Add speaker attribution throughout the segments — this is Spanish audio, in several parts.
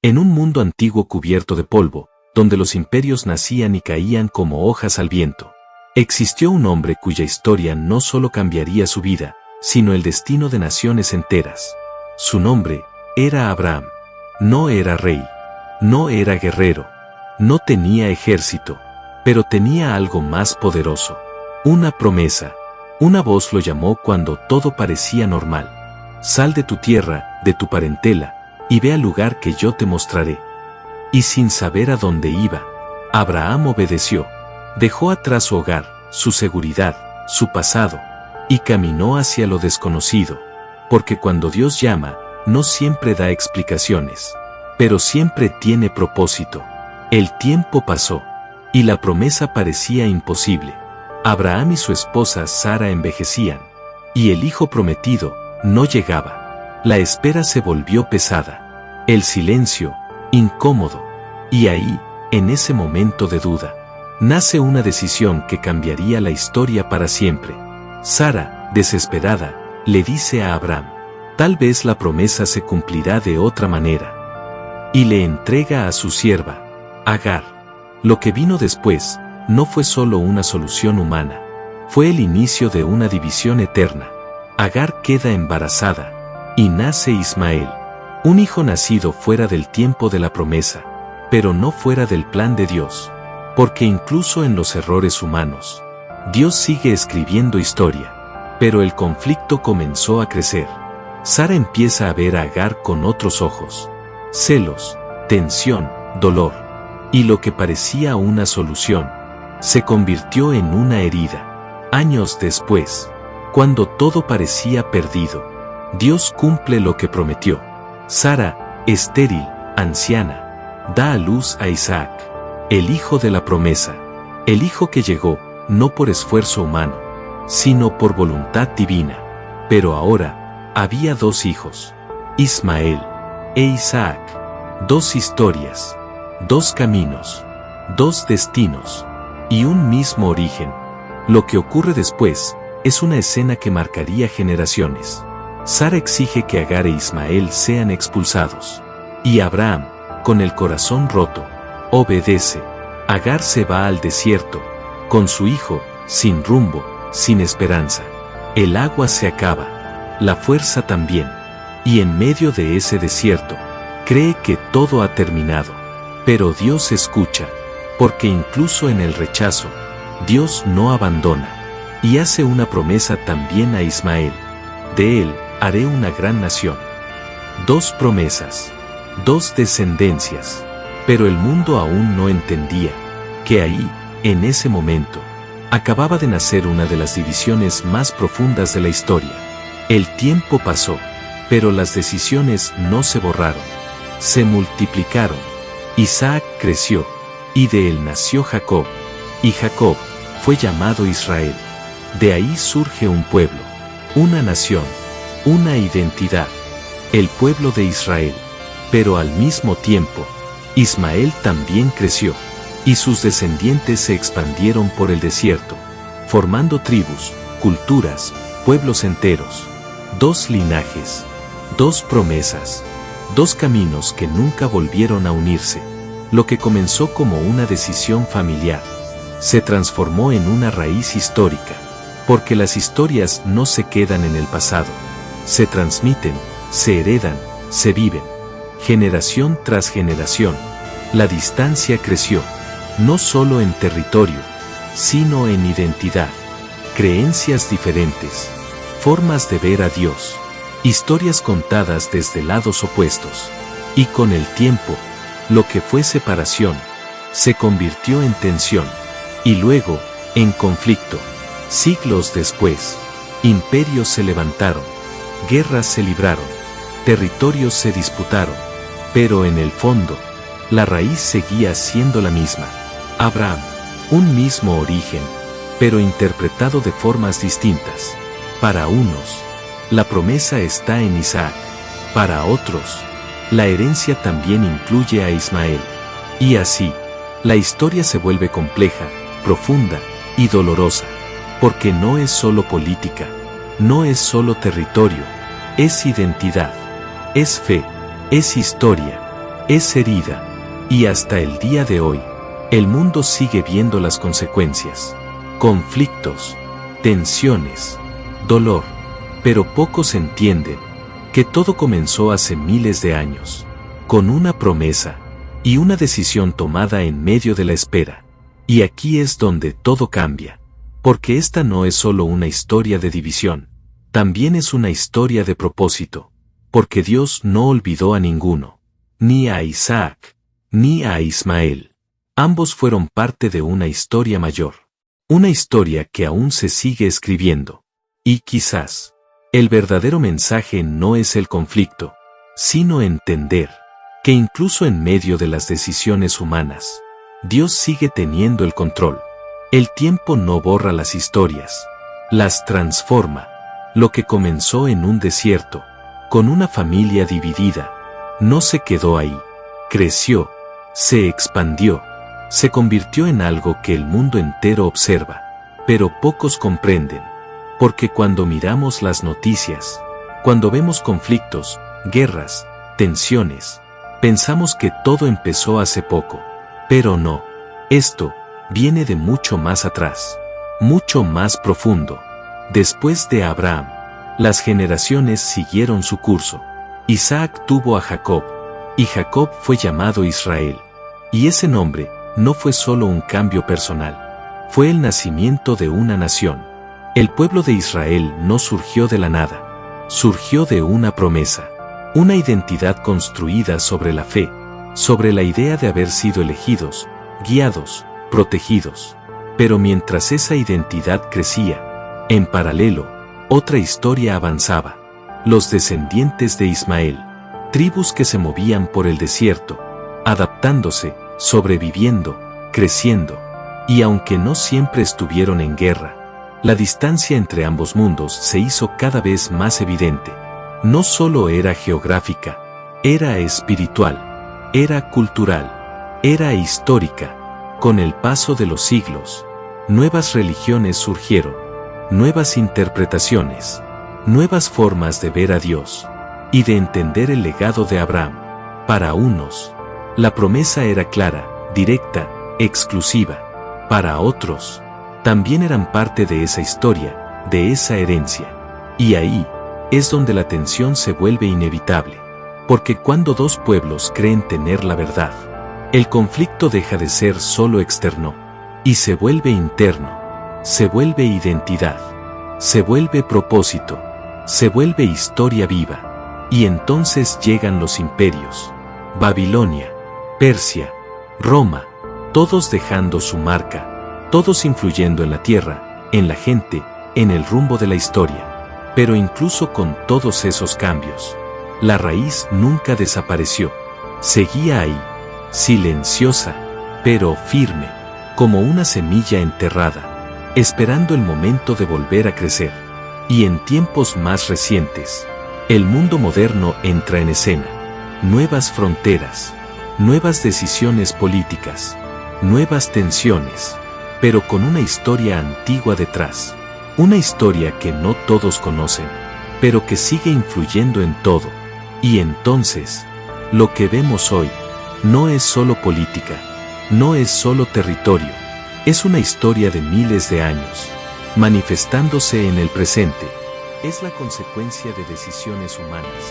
Speaker 1: En un mundo antiguo cubierto de polvo, donde los imperios nacían y caían como hojas al viento, existió un hombre cuya historia no solo cambiaría su vida, sino el destino de naciones enteras. Su nombre era Abraham. No era rey, no era guerrero, no tenía ejército, pero tenía algo más poderoso. Una promesa. Una voz lo llamó cuando todo parecía normal. Sal de tu tierra, de tu parentela, y ve al lugar que yo te mostraré. Y sin saber a dónde iba, Abraham obedeció. Dejó atrás su hogar, su seguridad, su pasado, y caminó hacia lo desconocido. Porque cuando Dios llama, no siempre da explicaciones, pero siempre tiene propósito. El tiempo pasó, y la promesa parecía imposible. Abraham y su esposa Sara envejecían, y el hijo prometido no llegaba. La espera se volvió pesada, el silencio, incómodo, y ahí, en ese momento de duda, nace una decisión que cambiaría la historia para siempre. Sara, desesperada, le dice a Abraham, tal vez la promesa se cumplirá de otra manera. Y le entrega a su sierva, Agar. Lo que vino después, no fue solo una solución humana, fue el inicio de una división eterna. Agar queda embarazada, y nace Ismael, un hijo nacido fuera del tiempo de la promesa, pero no fuera del plan de Dios, porque incluso en los errores humanos, Dios sigue escribiendo historia. Pero el conflicto comenzó a crecer. Sara empieza a ver a Agar con otros ojos. Celos, tensión, dolor. Y lo que parecía una solución, se convirtió en una herida. Años después, cuando todo parecía perdido, Dios cumple lo que prometió. Sara, estéril, anciana, da a luz a Isaac, el hijo de la promesa, el hijo que llegó, no por esfuerzo humano, sino por voluntad divina. Pero ahora, había dos hijos, Ismael e Isaac, dos historias, dos caminos, dos destinos, y un mismo origen. Lo que ocurre después, es una escena que marcaría generaciones. Sara exige que Agar e Ismael sean expulsados. Y Abraham, con el corazón roto, obedece. Agar se va al desierto, con su hijo, sin rumbo, sin esperanza. El agua se acaba, la fuerza también. Y en medio de ese desierto, cree que todo ha terminado. Pero Dios escucha, porque incluso en el rechazo, Dios no abandona. Y hace una promesa también a Ismael. De él, haré una gran nación. Dos promesas, dos descendencias. Pero el mundo aún no entendía que ahí, en ese momento, acababa de nacer una de las divisiones más profundas de la historia. El tiempo pasó, pero las decisiones no se borraron. Se multiplicaron. Isaac creció, y de él nació Jacob. Y Jacob fue llamado Israel. De ahí surge un pueblo, una nación, una identidad, el pueblo de Israel. Pero al mismo tiempo, Ismael también creció, y sus descendientes se expandieron por el desierto, formando tribus, culturas, pueblos enteros. Dos linajes, dos promesas, dos caminos que nunca volvieron a unirse. Lo que comenzó como una decisión familiar, se transformó en una raíz histórica, porque las historias no se quedan en el pasado, se transmiten, se heredan, se viven. Generación tras generación, la distancia creció, no solo en territorio, sino en identidad, creencias diferentes, formas de ver a Dios, historias contadas desde lados opuestos. Y con el tiempo, lo que fue separación, se convirtió en tensión, y luego, en conflicto. Siglos después, imperios se levantaron, guerras se libraron, territorios se disputaron, pero en el fondo, la raíz seguía siendo la misma. Abraham, un mismo origen, pero interpretado de formas distintas. Para unos, la promesa está en Isaac. Para otros, la herencia también incluye a Ismael. Y así, la historia se vuelve compleja, profunda y dolorosa, porque no es solo política, no es solo territorio, es identidad, es fe, es historia, es herida. Y hasta el día de hoy, el mundo sigue viendo las consecuencias. Conflictos, tensiones, dolor. Pero pocos entienden que todo comenzó hace miles de años, con una promesa y una decisión tomada en medio de la espera. Y aquí es donde todo cambia, porque esta no es solo una historia de división, también es una historia de propósito, porque Dios no olvidó a ninguno, ni a Isaac, ni a Ismael. Ambos fueron parte de una historia mayor, una historia que aún se sigue escribiendo. Y quizás, el verdadero mensaje no es el conflicto, sino entender que incluso en medio de las decisiones humanas, Dios sigue teniendo el control. El tiempo no borra las historias, las transforma. Lo que comenzó en un desierto, con una familia dividida, no se quedó ahí, creció, se expandió, se convirtió en algo que el mundo entero observa, pero pocos comprenden. Porque cuando miramos las noticias, cuando vemos conflictos, guerras, tensiones, pensamos que todo empezó hace poco. Pero no. Esto viene de mucho más atrás, mucho más profundo. Después de Abraham, las generaciones siguieron su curso. Isaac tuvo a Jacob, y Jacob fue llamado Israel. Y ese nombre no fue solo un cambio personal, fue el nacimiento de una nación. El pueblo de Israel no surgió de la nada, surgió de una promesa, una identidad construida sobre la fe, sobre la idea de haber sido elegidos, guiados, protegidos. Pero mientras esa identidad crecía, en paralelo, otra historia avanzaba. Los descendientes de Ismael, tribus que se movían por el desierto, adaptándose, sobreviviendo, creciendo. Y aunque no siempre estuvieron en guerra, la distancia entre ambos mundos se hizo cada vez más evidente. No solo era geográfica, era espiritual, era cultural, era histórica. Con el paso de los siglos, nuevas religiones surgieron, nuevas interpretaciones, nuevas formas de ver a Dios y de entender el legado de Abraham. Para unos, la promesa era clara, directa, exclusiva. Para otros, también eran parte de esa historia, de esa herencia. Y ahí es donde la tensión se vuelve inevitable. Porque cuando dos pueblos creen tener la verdad, el conflicto deja de ser solo externo y se vuelve interno, se vuelve identidad, se vuelve propósito, se vuelve historia viva. Y entonces llegan los imperios, Babilonia, Persia, Roma, todos dejando su marca, todos influyendo en la tierra, en la gente, en el rumbo de la historia. Pero incluso con todos esos cambios, la raíz nunca desapareció. Seguía ahí, silenciosa, pero firme, como una semilla enterrada, esperando el momento de volver a crecer. Y en tiempos más recientes, el mundo moderno entra en escena. Nuevas fronteras, nuevas decisiones políticas, nuevas tensiones, pero con una historia antigua detrás. Una historia que no todos conocen, pero que sigue influyendo en todo. Y entonces, lo que vemos hoy, no es solo política, no es solo territorio, es una historia de miles de años, manifestándose en el presente. Es la consecuencia de decisiones humanas,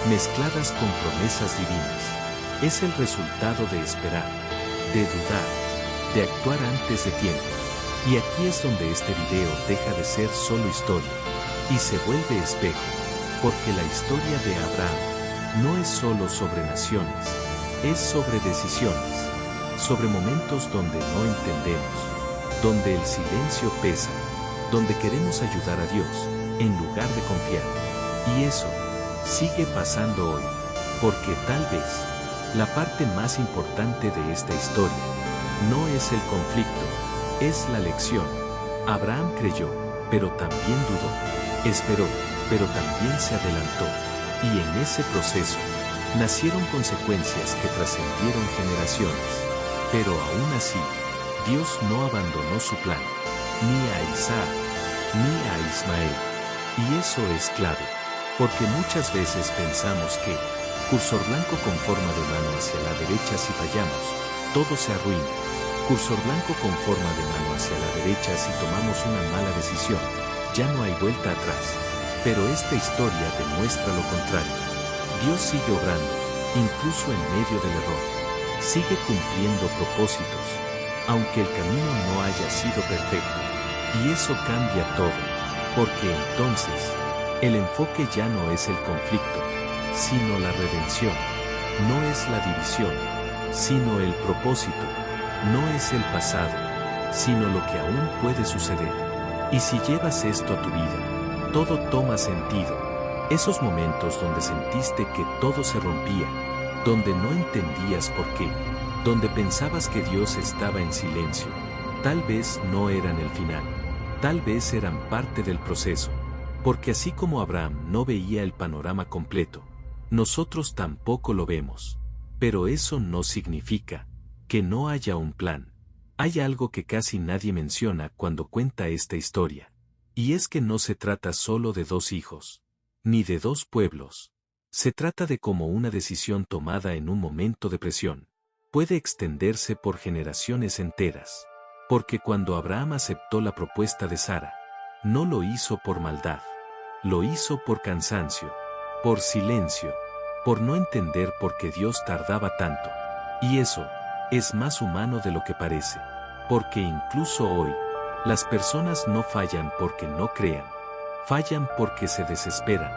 Speaker 1: mezcladas con promesas divinas. Es el resultado de esperar, de dudar, de actuar antes de tiempo. Y aquí es donde este video deja de ser solo historia, y se vuelve espejo, porque la historia de Abraham no es solo sobre naciones, es sobre decisiones, sobre momentos donde no entendemos, donde el silencio pesa, donde queremos ayudar a Dios, en lugar de confiar. Y eso sigue pasando hoy, porque tal vez la parte más importante de esta historia no es el conflicto, es la lección. Abraham creyó, pero también dudó, esperó, pero también se adelantó, y en ese proceso nacieron consecuencias que trascendieron generaciones. Pero aún así, Dios no abandonó su plan, ni a Isaac, ni a Ismael. Y eso es clave, porque muchas veces pensamos que, Cursor blanco con forma de mano hacia la derecha. Si fallamos, todo se arruina. Cursor blanco con forma de mano hacia la derecha. Si tomamos una mala decisión, ya no hay vuelta atrás. Pero esta historia demuestra lo contrario. Dios sigue obrando, incluso en medio del error. Sigue cumpliendo propósitos, aunque el camino no haya sido perfecto. Y eso cambia todo, porque entonces, el enfoque ya no es el conflicto, sino la redención. No es la división, sino el propósito. No es el pasado, sino lo que aún puede suceder. Y si llevas esto a tu vida, todo toma sentido. Esos momentos donde sentiste que todo se rompía, donde no entendías por qué, donde pensabas que Dios estaba en silencio, tal vez no eran el final, tal vez eran parte del proceso, porque así como Abraham no veía el panorama completo, nosotros tampoco lo vemos. Pero eso no significa que no haya un plan. Hay algo que casi nadie menciona cuando cuenta esta historia, y es que no se trata solo de dos hijos, ni de dos pueblos. Se trata de cómo una decisión tomada en un momento de presión puede extenderse por generaciones enteras. Porque cuando Abraham aceptó la propuesta de Sara, no lo hizo por maldad, lo hizo por cansancio, por silencio, por no entender por qué Dios tardaba tanto. Y eso es más humano de lo que parece, porque incluso hoy, las personas no fallan porque no crean, fallan porque se desesperan,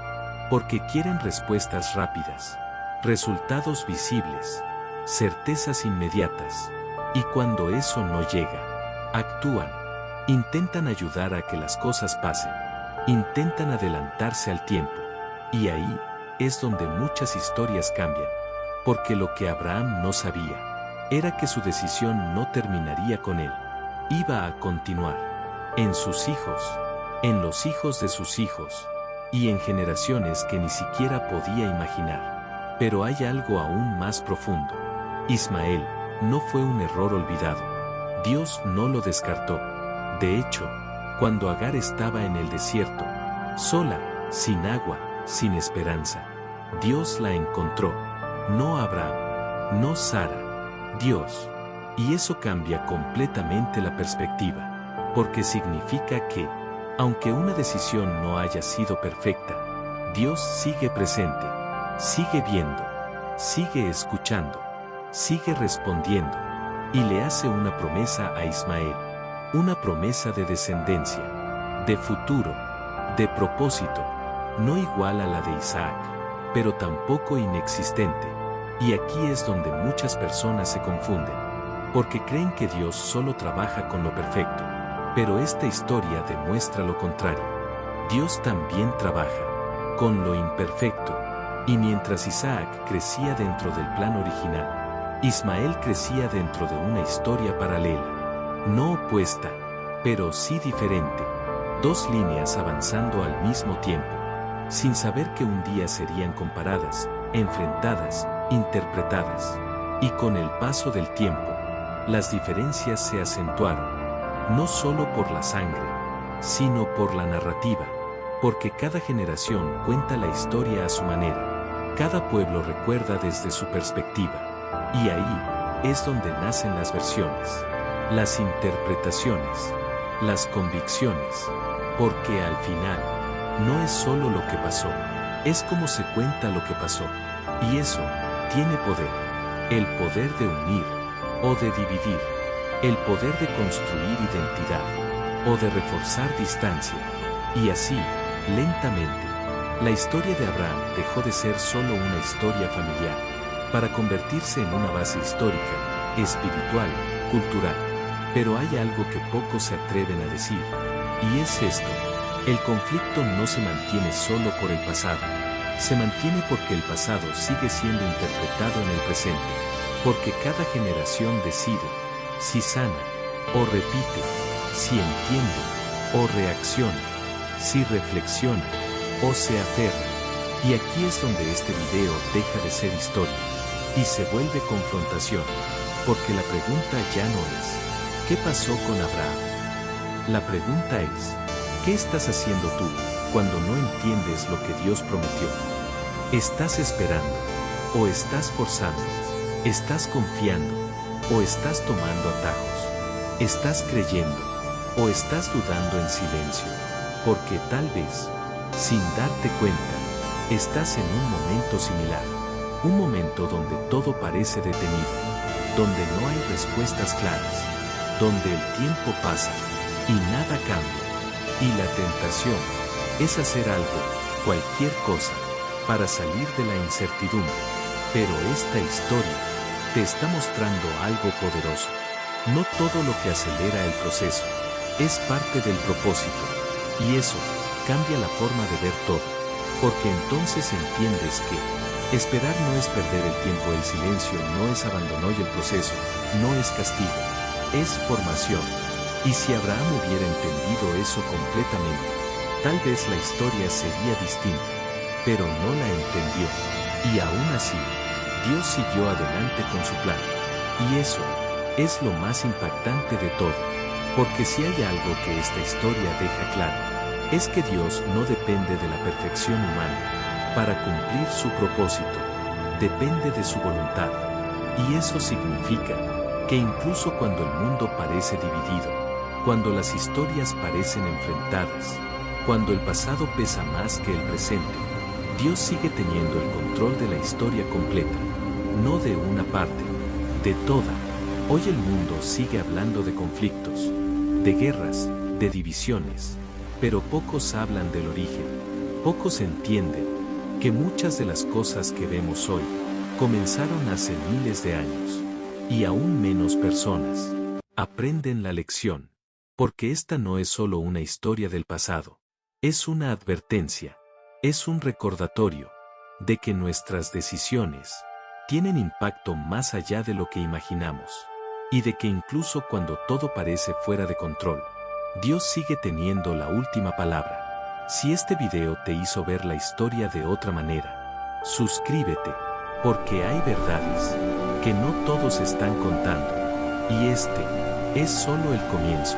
Speaker 1: porque quieren respuestas rápidas, resultados visibles, certezas inmediatas. Y cuando eso no llega, actúan, intentan ayudar a que las cosas pasen, intentan adelantarse al tiempo. Y ahí es donde muchas historias cambian, porque lo que Abraham no sabía era que su decisión no terminaría con él, iba a continuar en sus hijos, en los hijos de sus hijos, y en generaciones que ni siquiera podía imaginar. Pero hay algo aún más profundo. Ismael no fue un error olvidado. Dios no lo descartó. De hecho, cuando Agar estaba en el desierto, sola, sin agua, sin esperanza, Dios la encontró. No Abraham, no Sara, Dios. Y eso cambia completamente la perspectiva, porque significa que, aunque una decisión no haya sido perfecta, Dios sigue presente, sigue viendo, sigue escuchando, sigue respondiendo, y le hace una promesa a Ismael, una promesa de descendencia, de futuro, de propósito, no igual a la de Isaac, pero tampoco inexistente. Y aquí es donde muchas personas se confunden, porque creen que Dios solo trabaja con lo perfecto. Pero esta historia demuestra lo contrario. Dios también trabaja con lo imperfecto. Y mientras Isaac crecía dentro del plan original, Ismael crecía dentro de una historia paralela. No opuesta, pero sí diferente. Dos líneas avanzando al mismo tiempo, sin saber que un día serían comparadas, enfrentadas, interpretadas. Y con el paso del tiempo, las diferencias se acentuaron. No solo por la sangre, sino por la narrativa, porque cada generación cuenta la historia a su manera, cada pueblo recuerda desde su perspectiva, y ahí es donde nacen las versiones, las interpretaciones, las convicciones, porque al final, no es solo lo que pasó, es como se cuenta lo que pasó, y eso tiene poder, el poder de unir o de dividir, el poder de construir identidad, o de reforzar distancia. Y así, lentamente, la historia de Abraham dejó de ser solo una historia familiar, para convertirse en una base histórica, espiritual, cultural. Pero hay algo que pocos se atreven a decir, y es esto: el conflicto no se mantiene solo por el pasado, se mantiene porque el pasado sigue siendo interpretado en el presente, porque cada generación decide si sana, o repite, si entiende, o reacciona, si reflexiona, o se aferra. Y aquí es donde este video deja de ser historia, y se vuelve confrontación, porque la pregunta ya no es, ¿qué pasó con Abraham? La pregunta es, ¿qué estás haciendo tú, cuando no entiendes lo que Dios prometió? ¿Estás esperando, ¿O estás forzando? ¿Estás confiando? ¿O estás tomando atajos? ¿Estás creyendo? ¿O estás dudando en silencio? Porque tal vez, sin darte cuenta, estás en un momento similar. Un momento donde todo parece detenido, donde no hay respuestas claras, donde el tiempo pasa y nada cambia. Y la tentación es hacer algo, cualquier cosa, para salir de la incertidumbre. Pero esta historia te está mostrando algo poderoso. No todo lo que acelera el proceso es parte del propósito, y eso cambia la forma de ver todo, porque entonces entiendes que esperar no es perder el tiempo, el silencio no es abandono y el proceso no es castigo, es formación. Y si Abraham hubiera entendido eso completamente, tal vez la historia sería distinta, pero no la entendió, y aún así, Dios siguió adelante con su plan. Y eso es lo más impactante de todo, porque si hay algo que esta historia deja claro, es que Dios no depende de la perfección humana para cumplir su propósito, depende de su voluntad. Y eso significa que incluso cuando el mundo parece dividido, cuando las historias parecen enfrentadas, cuando el pasado pesa más que el presente, Dios sigue teniendo el control de la historia completa, no de una parte, de toda. Hoy el mundo sigue hablando de conflictos, de guerras, de divisiones, pero pocos hablan del origen, pocos entienden que muchas de las cosas que vemos hoy comenzaron hace miles de años, y aún menos personas aprenden la lección, porque esta no es solo una historia del pasado, es una advertencia, es un recordatorio de que nuestras decisiones tienen impacto más allá de lo que imaginamos, y de que incluso cuando todo parece fuera de control, Dios sigue teniendo la última palabra. Si este video te hizo ver la historia de otra manera, suscríbete, porque hay verdades que no todos están contando, y este es solo el comienzo.